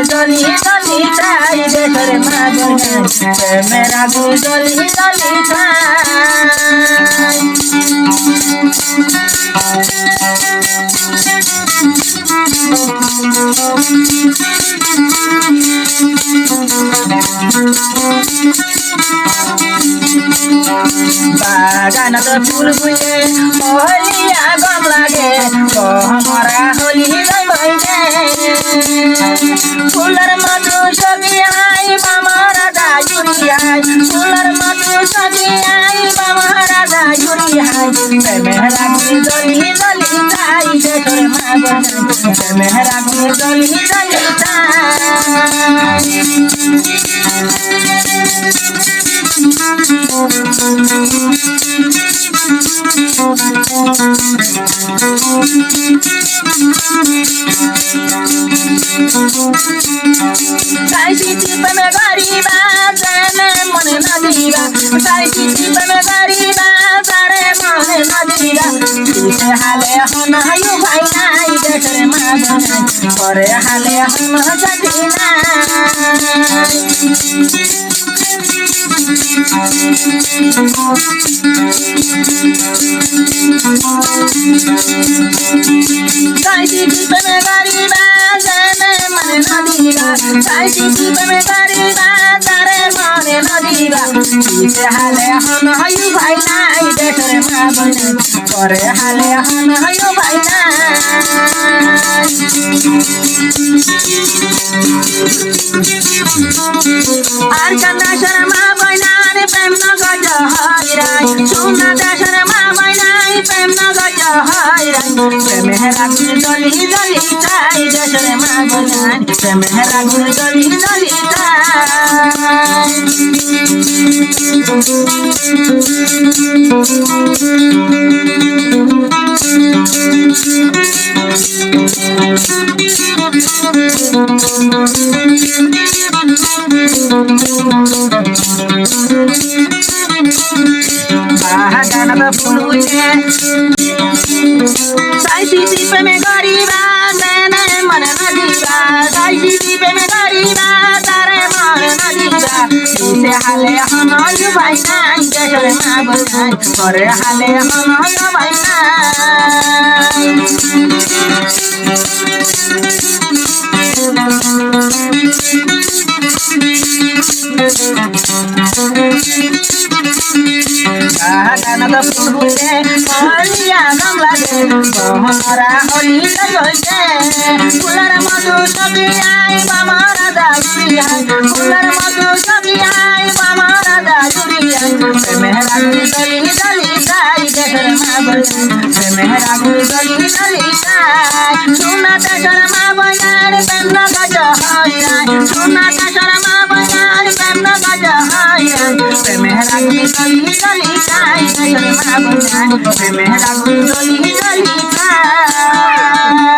জলি জলি ছাই দেশের মা বোনের প্রেমের আগুন জলি জলি ছাই বাগানত ফুল ফুলে হলিয়া গম লাগে মরা হলি বইলে ফুলের মধু সবিয়াই বামরা দায়ুরিয়াই ফুলের মধু সবিয়াই বামরা দায়ুরিয়াই প্রেমের আগুন জলি জলি ছাই দেশের মা বোনের প্রেমের আগুন জলি জলি ছাই সাইসিটি প্রেমে গরিবা জানে মনে না দিবা সাইসিটি প্রেমে গরিবা জানে মনে না দিবা দিতে হালে হন হায়ু ভাই নাই দেশের মা বোনে করে হালে হন জাতি নাই সাইসিটি প্রেমে গরিবা জানে মনে না দিবা সাইসিটি প্রেমে গরিবা জানে মনে না দিবা দিতে হালে হন হায়ু ভাই নাই দেশের মা বোনে করে হালে হন হায়ু ভাই নাই আর কান্না শর্মা বইনার প্রেম নগজ হইরাই সোনা দেশের মা বইনাই প্রেম নগজ হইরাই প্রেমের আগুন জলি জলি ছাই দেশের মা বইনাই প্রেমের আগুন জলি জলি ছাই বাগানত ফুল ফুলে সাইসিটি প্রেমে গরিবা জানে মনে না দিবা সাইসিটি প্রেমে গরিবা তারে মনে না দিবা দিতে হালে হন হায়ু ভাই নাই দেশের মা বোনের করে হালে হন হায়ু ভাই নাই বাগানত ফুল ফুলে হলিয়া গম লাগে মরা হলি লইছে ফুলের মধু সবিয়াই বামরা দায়ুরিয়াই ফুলের মধু সবিয়াই বামরা দায়ুরিয়াই প্রেমের আগুন জলি জলি ছাই দেশের মা বোনের প্রেমের আগুন জলি জলি ছাই সোনা দেশের মা বোনের প্রেম নগজ হইরাই সোনা দেশের মা বোনের প্রেম নগজ হইরাই প্রেমের আগুন জলি জলি ছাই দেশের মা বোনের প্রেমের আগুন জলি জলি ছাই